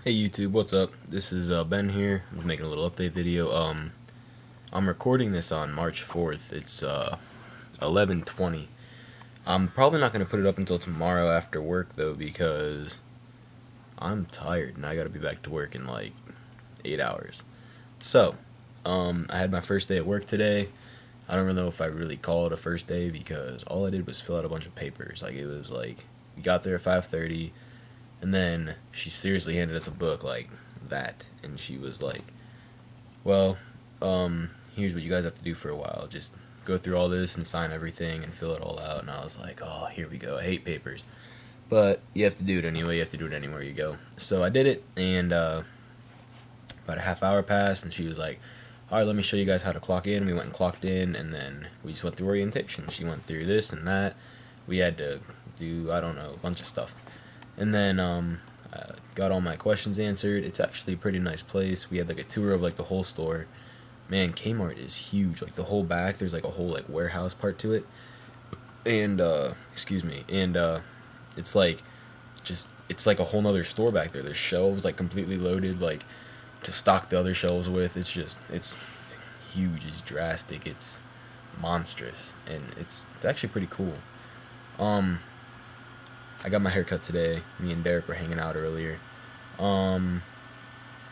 Hey YouTube, what's up? This is Ben here. I'm just making a little update video. I'm recording this on March 4th. It's 11:20. I'm probably not gonna put it up until tomorrow after work though because I'm tired and I gotta be back to work in like 8 hours. So, I had my first day at work today. I don't really know if I really call it a first day because all I did was fill out a bunch of papers. Like it was like we got there at 5:30. And then she seriously handed us a book like that, and she was like, "Well, here's what you guys have to do for a while. Just go through all this and sign everything and fill it all out." And I was like, "Oh, here we go. I hate papers, but you have to do it anyway. You have to do it anywhere you go." So I did it, and about a half hour passed, and she was like, "All right, let me show you guys how to clock in." We went and clocked in, and then we just went through orientation. She went through this and that. We had to do, I don't know, a bunch of stuff. And then got all my questions answered. It's actually a pretty nice place. We had like a tour of like the whole store. Man, Kmart is huge. Like the whole back, there's like a whole like warehouse part to it. And excuse me. And it's like it's like a whole nother store back there. There's shelves like completely loaded like to stock the other shelves with. It's huge. It's drastic. It's monstrous, and it's actually pretty cool. Um, I got my hair cut today. Me and Derek were hanging out earlier. Um,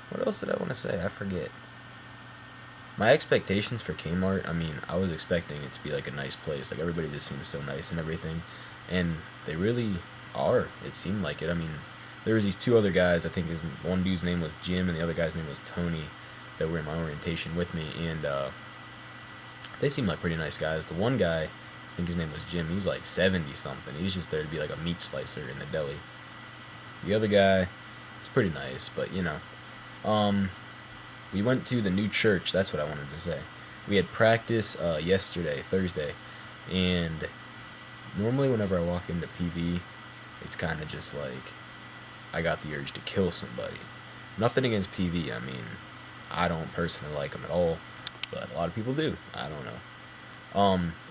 what else did I want to say? I forget. My expectations for Kmart, I mean, I was expecting it to be like a nice place. Like everybody just seems so nice and everything. And they really are. It seemed like it. I mean, there was these two other guys. I think one dude's name was Jim and the other guy's name was Tony that were in my orientation with me, and they seemed like pretty nice guys. The one guy, I think his name was Jim, he's like 70 something. He's just there to be like a meat slicer in the deli. The other guy, it's pretty nice, but you know. Um, we went to the new church. That's what I wanted to say. We had practice yesterday, Thursday, and normally whenever I walk into PV, it's kind of just like I got the urge to kill somebody. Nothing against PV. I mean, I don't personally like them at all, but a lot of people do. I don't know.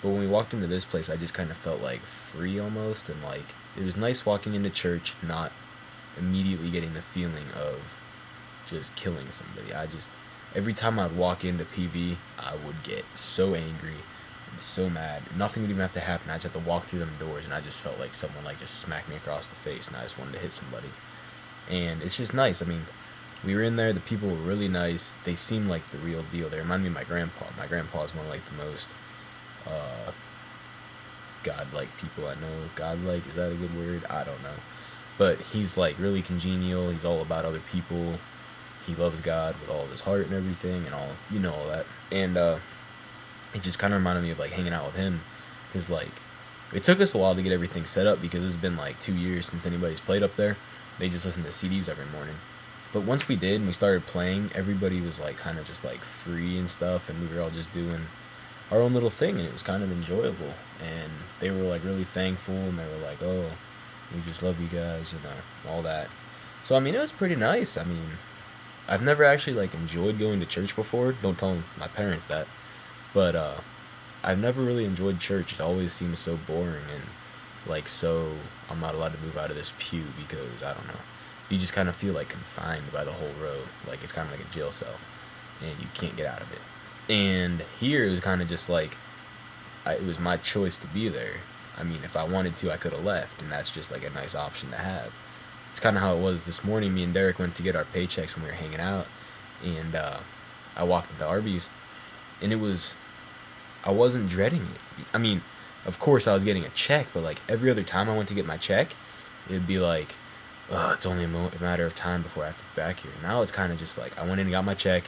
But when we walked into this place, I just kind of felt like free almost, and like it was nice walking into church, not immediately getting the feeling of just killing somebody. Every time I'd walk into PV, I would get so angry and so mad. Nothing would even have to happen. I just have to walk through them doors, and I just felt like someone like just smacked me across the face, and I just wanted to hit somebody. And it's just nice. I mean, we were in there. The people were really nice. They seemed like the real deal. They remind me of my grandpa. My grandpa is one of like the most uh, godlike people I know. Godlike, is that a good word? I don't know. But he's like really congenial. He's all about other people. He loves God with all of his heart and everything, and all that. And it just kind of reminded me of like hanging out with him, because like it took us a while to get everything set up because it's been like 2 years since anybody's played up there. They just listen to CDs every morning. But once we did and we started playing, everybody was like kind of just like free and stuff, and we were all just doing our own little thing, and it was kind of enjoyable. And they were like really thankful, and they were like, "Oh, we just love you guys," and all that. So I mean, it was pretty nice. I mean, I've never actually like enjoyed going to church before. Don't tell my parents that. But I've never really enjoyed church. It always seems so boring and like so I'm not allowed to move out of this pew because I don't know. You just kind of feel like confined by the whole row. Like it's kind of like a jail cell and you can't get out of it. And here it was kind of just like it was my choice to be there. I mean, if I wanted to, I could have left, and that's just like a nice option to have. It's kind of how it was this morning. Me and Derek went to get our paychecks when we were hanging out, and I walked into Arby's, and I wasn't dreading it. I mean, of course I was getting a check, but like every other time I went to get my check, it'd be like, oh, it's only a matter of time before I have to be back here. Now it's kind of just like I went in and got my check.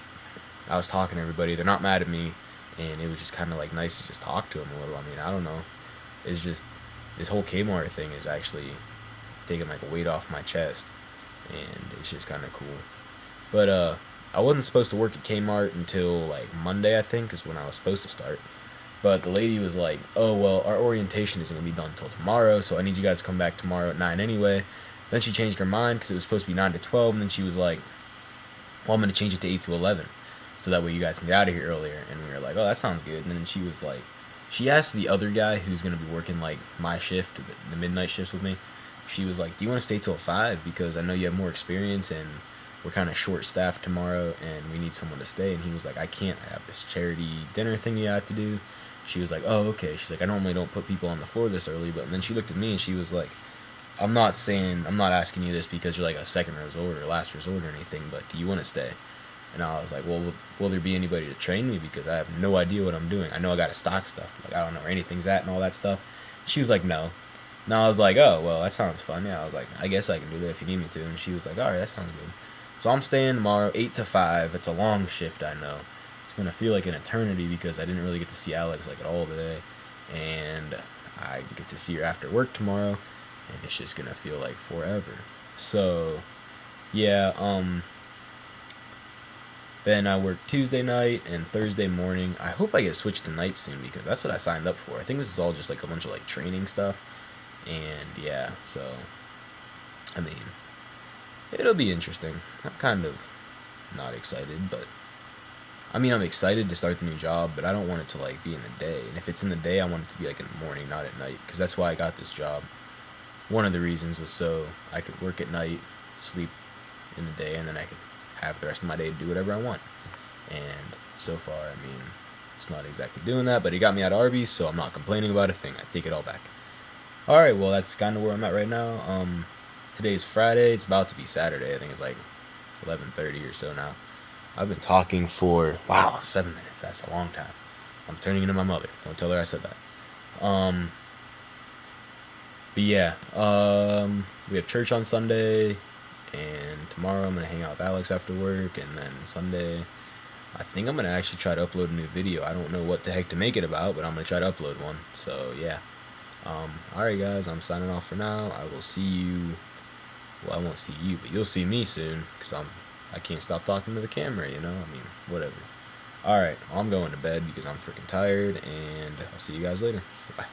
I was talking to everybody. They're not mad at me, and it was just kind of like nice to just talk to them a little. I mean, I don't know. It's just this whole Kmart thing is actually taking like a weight off my chest, and it's just kind of cool. But I wasn't supposed to work at Kmart until like Monday, I think, is when I was supposed to start. But the lady was like, "Oh well, our orientation isn't gonna be done until tomorrow, so I need you guys to come back tomorrow at 9 anyway." Then she changed her mind because it was supposed to be 9 to 12, and then she was like, "Well, I'm gonna change it to 8 to 11, so that way you guys can get out of here earlier." And we were like, "Oh, that sounds good." And then she was like, she asked the other guy who's gonna be working like my shift, the midnight shifts with me. She was like, "Do you want to stay till 5 because I know you have more experience and we're kind of short staffed tomorrow and we need someone to stay. And he was like, I can't, I have this charity dinner thing you have to do. She was like, oh, okay. She's like, I normally don't put people on the floor this early. But then she looked at me and she was like, I'm not asking you this because you're like a second resort or last resort or anything, but do you want to stay? And I was like, well, will there be anybody to train me? Because I have no idea what I'm doing. I know I got to stock stuff. Like, I don't know where anything's at and all that stuff. She was like, no. And I was like, oh, well, that sounds fun. Yeah, I was like, I guess I can do that if you need me to. And she was like, all right, that sounds good. So I'm staying tomorrow, 8 to 5. It's a long shift, I know. It's going to feel like an eternity because I didn't really get to see Alex like at all today. And I get to see her after work tomorrow. And it's just going to feel like forever. So, yeah, then I work Tuesday night and Thursday morning. I hope I get switched to night soon because that's what I signed up for. I think this is all just like a bunch of like training stuff. And yeah, so I mean, it'll be interesting. I'm kind of not excited, but I mean, I'm excited to start the new job, but I don't want it to like be in the day. And if it's in the day, I want it to be like in the morning, not at night, because that's why I got this job. One of the reasons was so I could work at night, sleep in the day, and then I could have the rest of my day to do whatever I want. And so far, I mean, it's not exactly doing that, but it got me out of Arby's, so I'm not complaining about a thing. I take it all back. Alright, well, that's kind of where I'm at right now. Today's Friday. It's about to be Saturday. I think it's like 11:30 or so now. I've been talking for, wow, 7 minutes. That's a long time. I'm turning into my mother. Don't tell her I said that. But yeah, we have church on Sunday, and tomorrow I'm going to hang out with Alex after work, and then Sunday, I think I'm going to actually try to upload a new video. I don't know what the heck to make it about, but I'm going to try to upload one. So yeah. Alright guys, I'm signing off for now. I will see you, well, I won't see you, but you'll see me soon, because I can't stop talking to the camera, you know? I mean, whatever. Alright, well, I'm going to bed because I'm freaking tired, and I'll see you guys later. Bye.